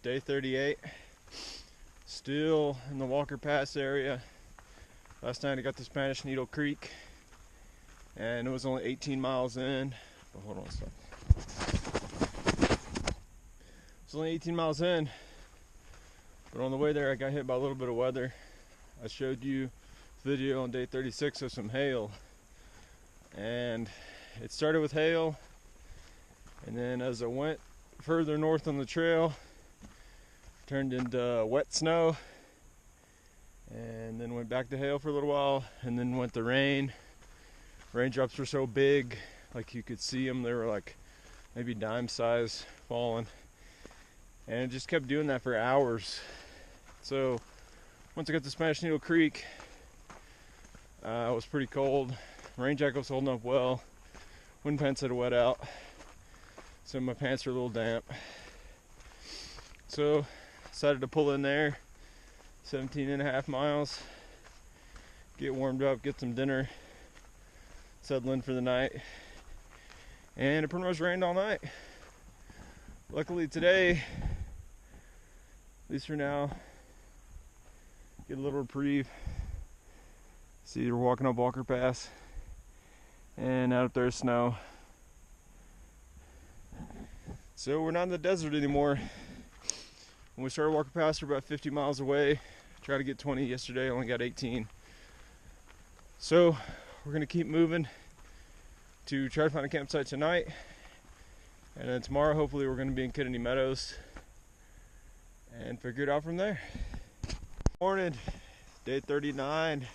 Day 38. Still in the Walker Pass area. Last night I got to Spanish Needle Creek and it was only 18 miles in. But hold on a second. It's only 18 miles in, but on the way there I got hit by a little bit of weather. I showed you a video on day 36 of some hail, and it started with hail, and then as I went further north on the trail, turned into wet snow, and then went back to hail for a little while, and then went to rain. Raindrops were so big, like you could see them. They were like maybe dime size falling, and it just kept doing that for hours. So once I got to Spanish Needle Creek, it was pretty cold. Rain jacket was holding up well. Wind pants had wet out, so my pants were a little damp. So decided to pull in there, 17.5 miles, get warmed up, get some dinner, settle in for the night, and it pretty much rained all night. Luckily today, at least for now, get a little reprieve. See, we're walking up Walker Pass, and out up there is snow. So we're not in the desert anymore. When we started Walker Pass, we're about 50 miles away. Tried to get 20 yesterday, only got 18. So we're gonna keep moving to try to find a campsite tonight. And then tomorrow, hopefully we're gonna be in Kennedy Meadows and figure it out from there. Morning, day 39.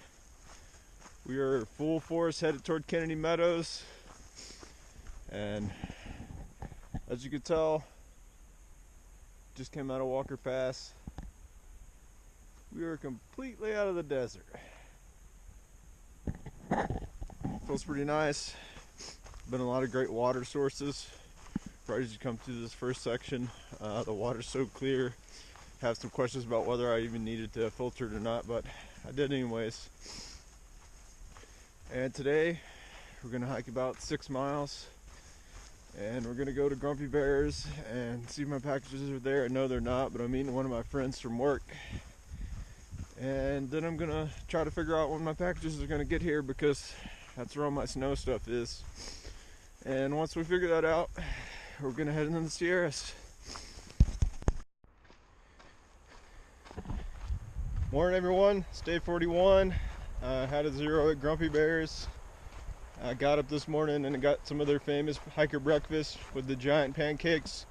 We are full force headed toward Kennedy Meadows. And as you can tell, just came out of Walker Pass. We are completely out of the desert. Feels pretty nice. Been a lot of great water sources. Right as you come through this first section, the water's so clear. Have some questions about whether I even needed to filter it or not, but I did anyways. And today we're gonna hike about 6 miles, and we're gonna go to Grumpy Bear's and see if my packages are there. I know they're not, but I'm meeting one of my friends from work, and then I'm gonna try to figure out when my packages are gonna get here, because that's where all my snow stuff is. And once we figure that out, we're gonna head into the Sierras. Morning everyone, it's day 41. Had a 0 at Grumpy Bear's. I got up this morning and got some of their famous hiker breakfast with the giant pancakes.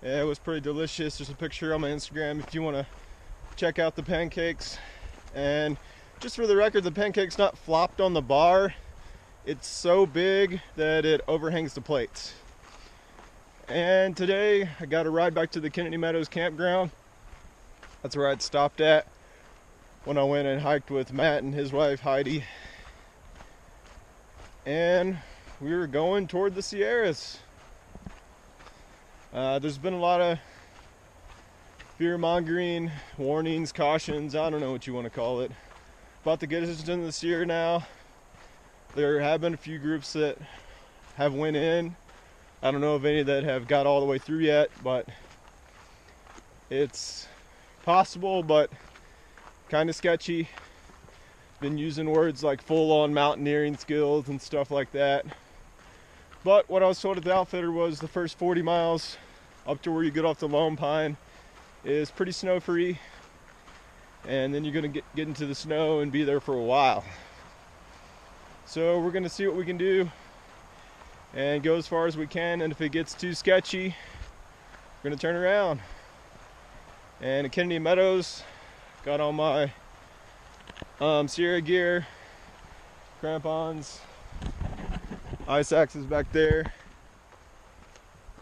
It was pretty delicious. There's a picture on my Instagram if you want to check out the pancakes. And just for the record, the pancake's not flopped on the bar. It's so big that it overhangs the plates. And today I got a ride back to the Kennedy Meadows campground. That's where I'd stopped at when I went and hiked with Matt and his wife Heidi. And we were going toward the Sierras. There's been a lot of fear-mongering, warnings, cautions, I don't know what you want to call it, about to get us into the Sierra now. There have been a few groups that have went in. I don't know of any that have got all the way through yet, but it's possible, but kind of sketchy. Been using words like full-on mountaineering skills and stuff like that. But what I was told at the outfitter was the first 40 miles up to where you get off the Lone Pine is pretty snow-free, and then you're gonna get into the snow and be there for a while. So we're gonna see what we can do and go as far as we can, and if it gets too sketchy, we're gonna turn around. And at Kennedy Meadows, got all my Sierra gear, crampons, ice axes back there,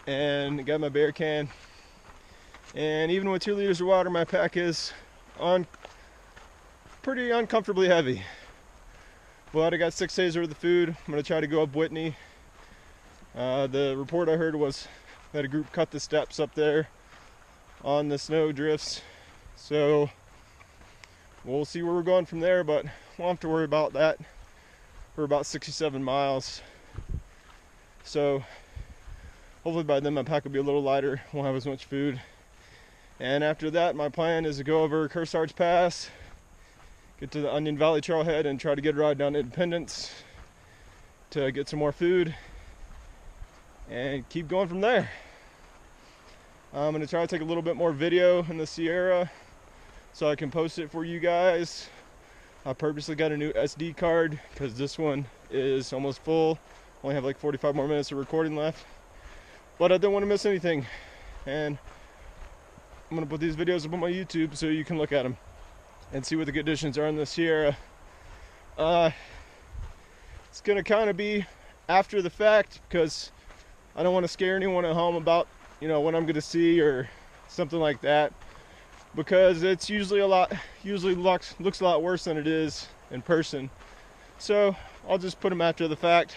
and got my bear can. And even with 2 liters of water, my pack is pretty uncomfortably heavy. But I got 6 days worth of food. I'm gonna try to go up Whitney. The report I heard was that a group cut the steps up there on the snow drifts. So we'll see where we're going from there, but won't have to worry about that. We're about 67 miles. So hopefully by then my pack will be a little lighter, won't have as much food, And after that, my plan is to go over Kearsarge Pass, get to the Onion Valley Trailhead, and try to get a ride down to Independence to get some more food and keep going from there. I'm going to try to take a little bit more video in the Sierra so I can post it for you guys. I purposely got a new SD card because this one is almost full. Only have like 45 more minutes of recording left. But I don't want to miss anything. And I'm going to put these videos up on my YouTube so you can look at them and see what the conditions are in the Sierra. It's going to kind of be after the fact because I don't want to scare anyone at home about, you know, what I'm going to see or something like that, because it's usually looks a lot worse than it is in person. So I'll just put them after the fact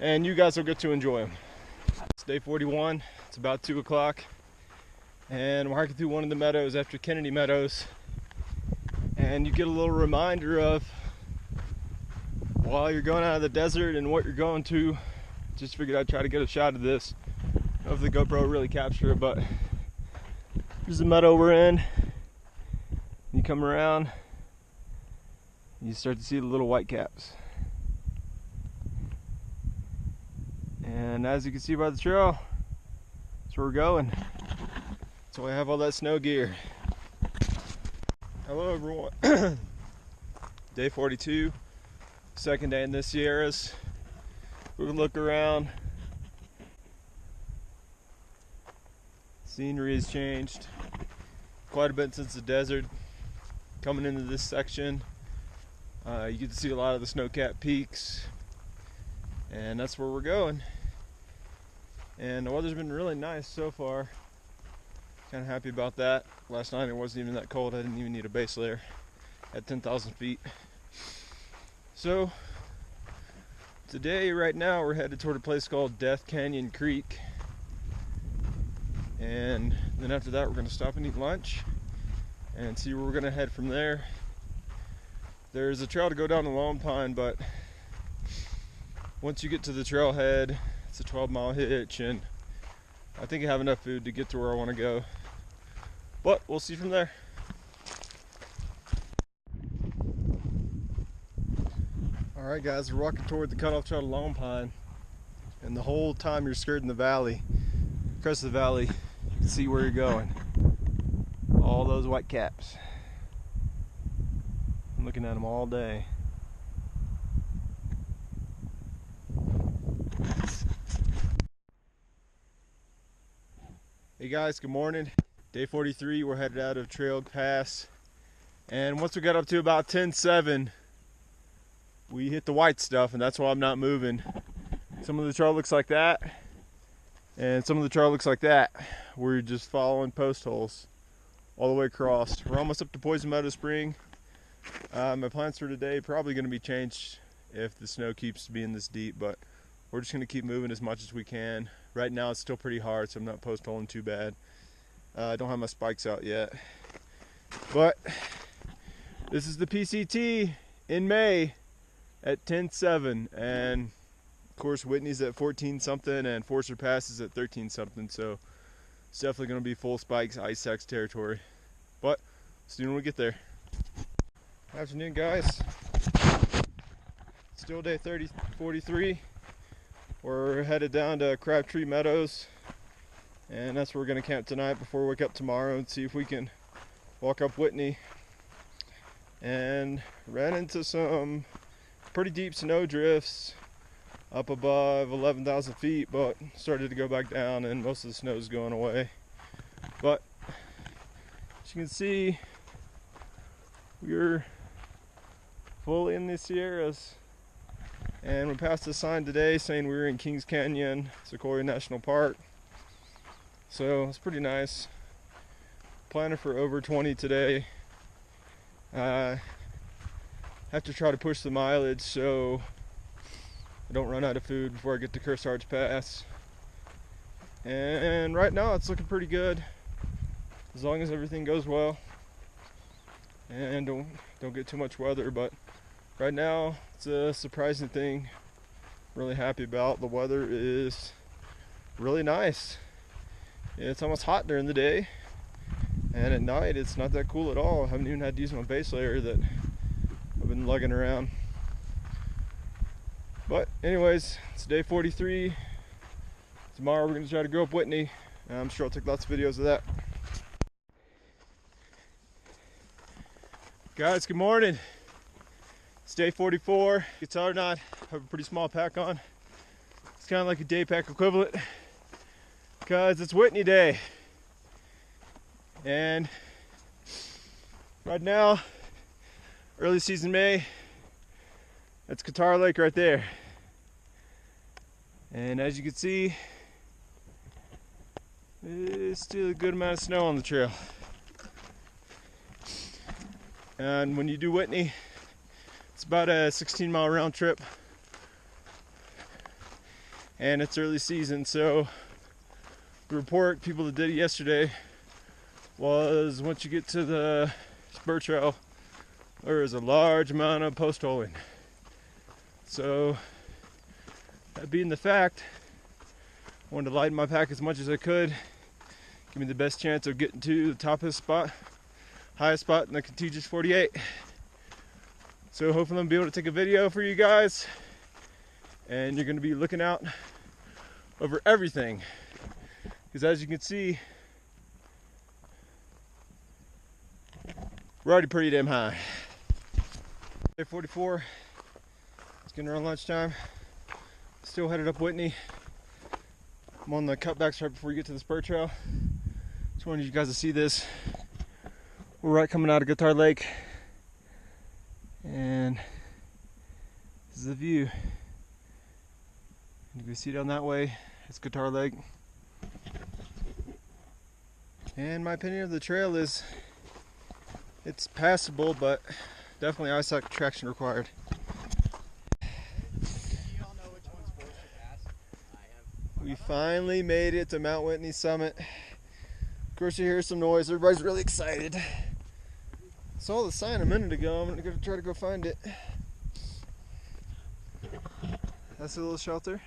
and you guys will get to enjoy them. It's day 41. It's about 2 o'clock and we're hiking through one of the meadows after Kennedy Meadows, and you get a little reminder of while you're going out of the desert and what you're going to. Just figured I'd try to get a shot of this. I don't know if the GoPro will really capture it, but here's the meadow we're in. You come around, you start to see the little white caps. And as you can see by the trail, that's where we're going. That's why I have all that snow gear. Hello everyone. Day 42, second day in the Sierras. We're gonna look around. Scenery has changed quite a bit since the desert. Coming into this section, you get to see a lot of the snow-capped peaks, and that's where we're going. And the weather's been really nice so far. Kind of happy about that. Last night it wasn't even that cold. I didn't even need a base layer at 10,000 feet. So today, right now, we're headed toward a place called Death Canyon Creek. And then after that, we're going to stop and eat lunch and see where we're going to head from there. There's a trail to go down to Lone Pine, but once you get to the trailhead, it's a 12-mile hitch, and I think I have enough food to get to where I want to go. But we'll see from there. Alright guys, we're walking toward the cutoff trail to Lone Pine, and the whole time you're skirting the valley, across the valley, you can see where you're going. All those white caps. I'm looking at them all day. Hey guys, good morning. Day 43, we're headed out of Trail Pass, and once we got up to about 10:07, we hit the white stuff, and that's why I'm not moving. Some of the trail looks like that, and some of the trail looks like that. We're just following post holes all the way across. We're almost up to Poison Meadow Spring. My plans for today probably going to be changed if the snow keeps being this deep, but we're just going to keep moving as much as we can. Right now it's still pretty hard, so I'm not post holing too bad. I don't have my spikes out yet, but this is the PCT in May at 10:07, and of course Whitney's at 14 something and Forster Pass is at 13 something, so it's definitely going to be full spikes, ice axe territory. But see when we get there. Afternoon guys, still day 43. We're headed down to Crabtree Meadows, and that's where we're going to camp tonight before we wake up tomorrow and see if we can walk up Whitney. And ran into some pretty deep snow drifts up above 11,000 feet, but started to go back down and most of the snow is going away. But as you can see, we're fully in the Sierras, and we passed a sign today saying we were in Kings Canyon, Sequoia National Park, so it's pretty nice. Planning for over 20 today. Have to try to push the mileage so I don't run out of food before I get to Kearsarge Pass. And right now it's looking pretty good, as long as everything goes well and don't get too much weather. But right now it's a surprising thing. Really happy about. The weather is really nice. It's almost hot during the day, And at night, it's not that cool at all. I haven't even had to use my base layer that I've been lugging around. But anyways, it's day 43. Tomorrow we're gonna try to go up Whitney. I'm sure I'll take lots of videos of that. Guys, good morning. It's day 44. Guitar knot, I have a pretty small pack on. It's kind of like a day pack equivalent because it's Whitney day. And right now, early season May, that's Guitar Lake right there. And as you can see, there's still a good amount of snow on the trail. And when you do Whitney, it's about a 16-mile round trip. And it's early season, so the report people that did it yesterday was once you get to the spur trail, there is a large amount of post holing. So that being the fact, I wanted to lighten my pack as much as I could, give me the best chance of getting to the top of the spot, highest spot in the contiguous 48. So hopefully I'm gonna be able to take a video for you guys, and you're gonna be looking out over everything, because as you can see, we're already pretty damn high. Day 44, it's getting around lunchtime. Still headed up Whitney. I'm on the cutbacks right before you get to the spur trail. Just wanted you guys to see this. We're right coming out of Guitar Lake, and this is the view. You can see down that way, it's Guitar Lake. And my opinion of the trail is it's passable, but definitely ice-act traction required. We finally made it to Mount Whitney summit. Of course, you hear some noise. Everybody's really excited. Saw the sign a minute ago. I'm gonna try to go find it. That's a little shelter.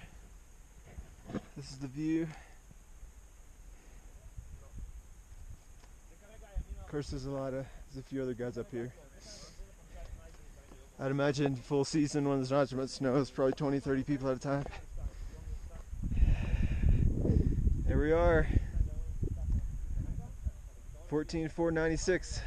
This is the view. Of course, there's a few other guys up here. I'd imagine full season when there's not as much snow, it's probably 20-30 people at a time. There we are, 14,496.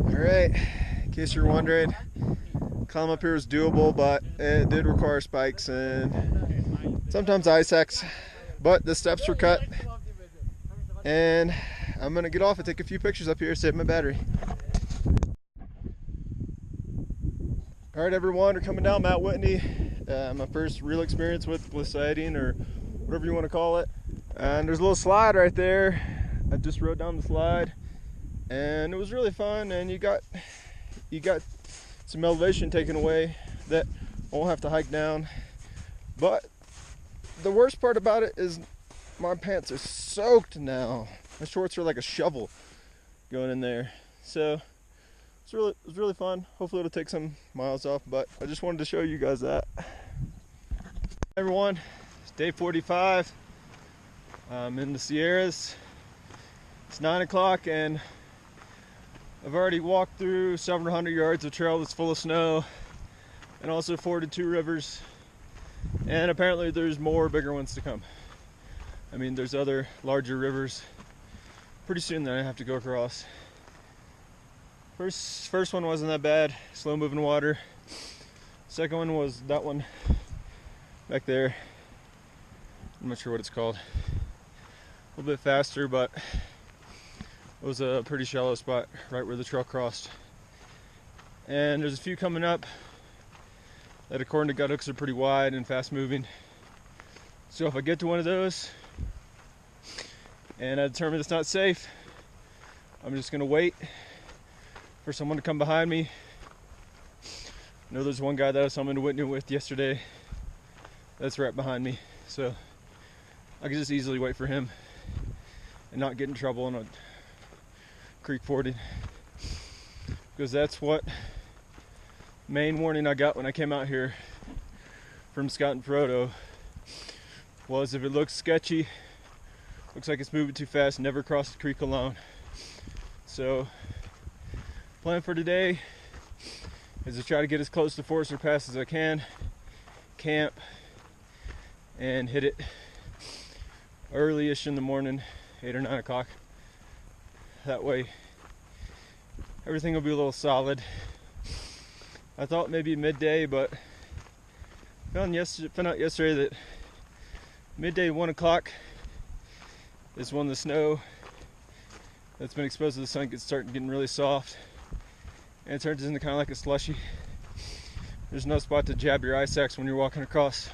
Alright, in case you're wondering, climb up here is doable, but it did require spikes and sometimes ice axe, but the steps were cut, and I'm gonna get off and take a few pictures up here, save my battery. Alright everyone, we're coming down Mount Whitney. My first real experience with sliding, or whatever you want to call it. And there's a little slide right there. I just rode down the slide, and it was really fun, and you got some elevation taken away that I won't have to hike down. But the worst part about it is my pants are soaked now. My shorts are like a shovel going in there. So it was really fun. Hopefully it'll take some miles off, but I just wanted to show you guys that. Hey everyone, it's day 45. I'm in the Sierras. It's 9 o'clock and I've already walked through several hundred yards of trail that's full of snow, and also forded 2 rivers, and apparently there's more bigger ones to come. I mean, there's other larger rivers pretty soon that I have to go across. First one wasn't that bad, slow moving water. Second one was that one back there. I'm not sure what it's called. A little bit faster, but it was a pretty shallow spot right where the trail crossed. And there's a few coming up that, according to gut hooks, are pretty wide and fast moving. So if I get to one of those and I determine it's not safe, I'm just gonna wait for someone to come behind me. I know there's one guy that I was coming to Whitney with yesterday that's right behind me, so I can just easily wait for him and not get in trouble on a creek fording, because that's what main warning I got when I came out here from Scott and Frodo was, if it looks sketchy, looks like it's moving too fast, never cross the creek alone. So plan for today is to try to get as close to Forester Pass as I can, camp, and hit it early-ish in the morning, 8 or 9 o'clock. That way everything will be a little solid. I thought maybe midday, but found out yesterday that midday, 1 o'clock is when the snow that's been exposed to the sun gets getting really soft, and it turns into kind of like a slushy. There's no spot to jab your ice axe when you're walking across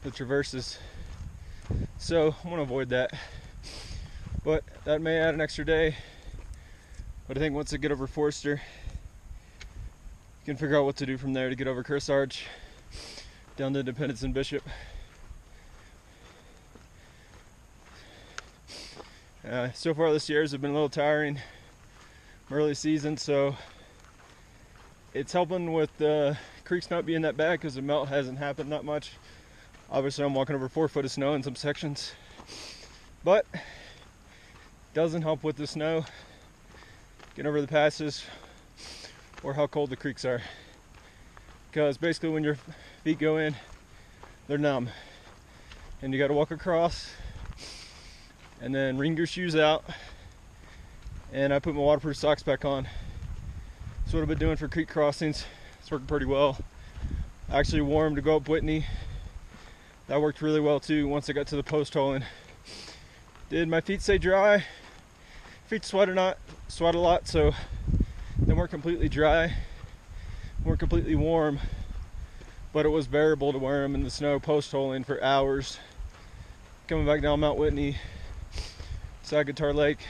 the traverses, so I want to avoid that. But that may add an extra day. But I think once I get over Forster, you can figure out what to do from there to get over Kearsarge, down to Independence and Bishop. So far this year's have been a little tiring, early season, so it's helping with the creeks not being that bad because the melt hasn't happened that much. Obviously I'm walking over 4 foot of snow in some sections, but doesn't help with the snow getting over the passes or how cold the creeks are, because basically when your feet go in, they're numb and you got to walk across and then wring your shoes out, and I put my waterproof socks back on. That's what I've been doing for creek crossings. It's working pretty well. I actually wore them to go up Whitney. That worked really well too once I got to the post hole. And did my feet stay dry? Feet sweat a lot, so they weren't completely dry, weren't completely warm, but it was bearable to wear them in the snow post holing for hours. Coming back down Mount Whitney, Side Guitar Lake,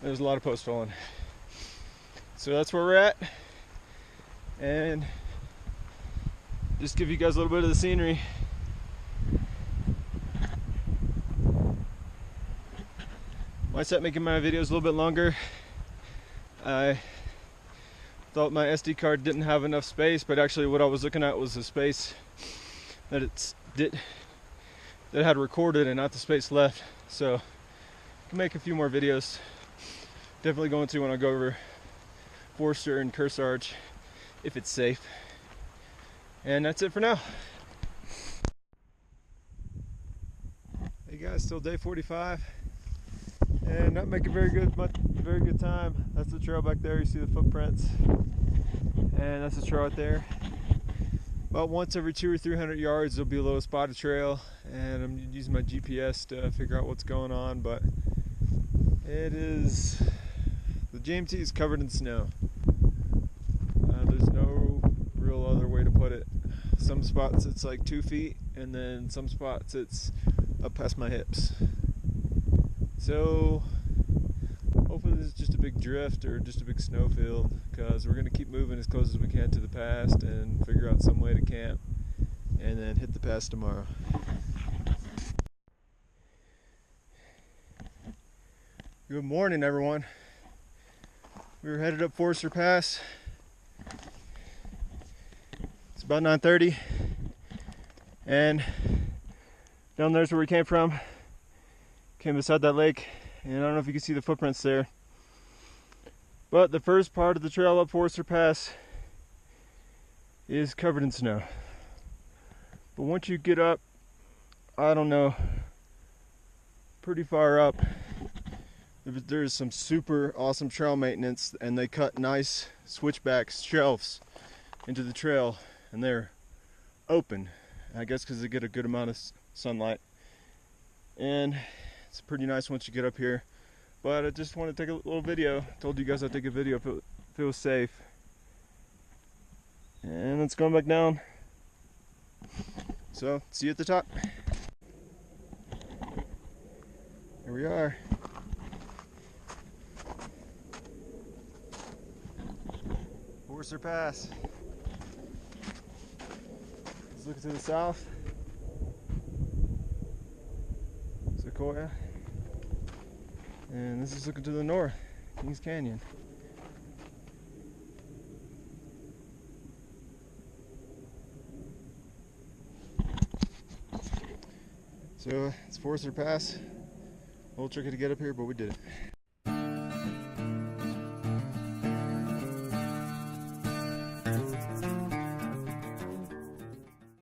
there was a lot of post holing. So that's where we're at, and just give you guys a little bit of the scenery. Might start making my videos a little bit longer. I thought my SD card didn't have enough space, but actually what I was looking at was the space that that had recorded and not the space left. So I can make a few more videos. Definitely going to when I go over Forster and Kearsarge, if it's safe. And that's it for now. Hey guys, still day 45. And not making very good time. That's the trail back there. You see the footprints, and that's the trail right there. About once every 200 or 300 yards, there'll be a little spotted trail, and I'm using my GPS to figure out what's going on. But the GMT is covered in snow. There's no real other way to put it. Some spots it's like 2 feet, and then some spots it's up past my hips. So hopefully this is just a big drift or just a big snowfield, because we're going to keep moving as close as we can to the pass and figure out some way to camp and then hit the pass tomorrow. Good morning, everyone. We were headed up Forester Pass. It's about 9:30, and down there's where we came from. Came beside that lake, and I don't know if you can see the footprints there, but the first part of the trail up Forester Pass is covered in snow. But once you get up, I don't know, pretty far up, there's some super awesome trail maintenance, and they cut nice switchback shelves into the trail, and they're open, I guess because they get a good amount of sunlight. And it's pretty nice once you get up here, but I just want to take a little video. Told you guys I'd take a video if it was safe. And it's going back down. So see you at the top. Here we are. Forester Pass. Let's look to the south. Sequoia. And this is looking to the north, Kings Canyon. So it's Forester Pass. A little tricky to get up here, but we did it.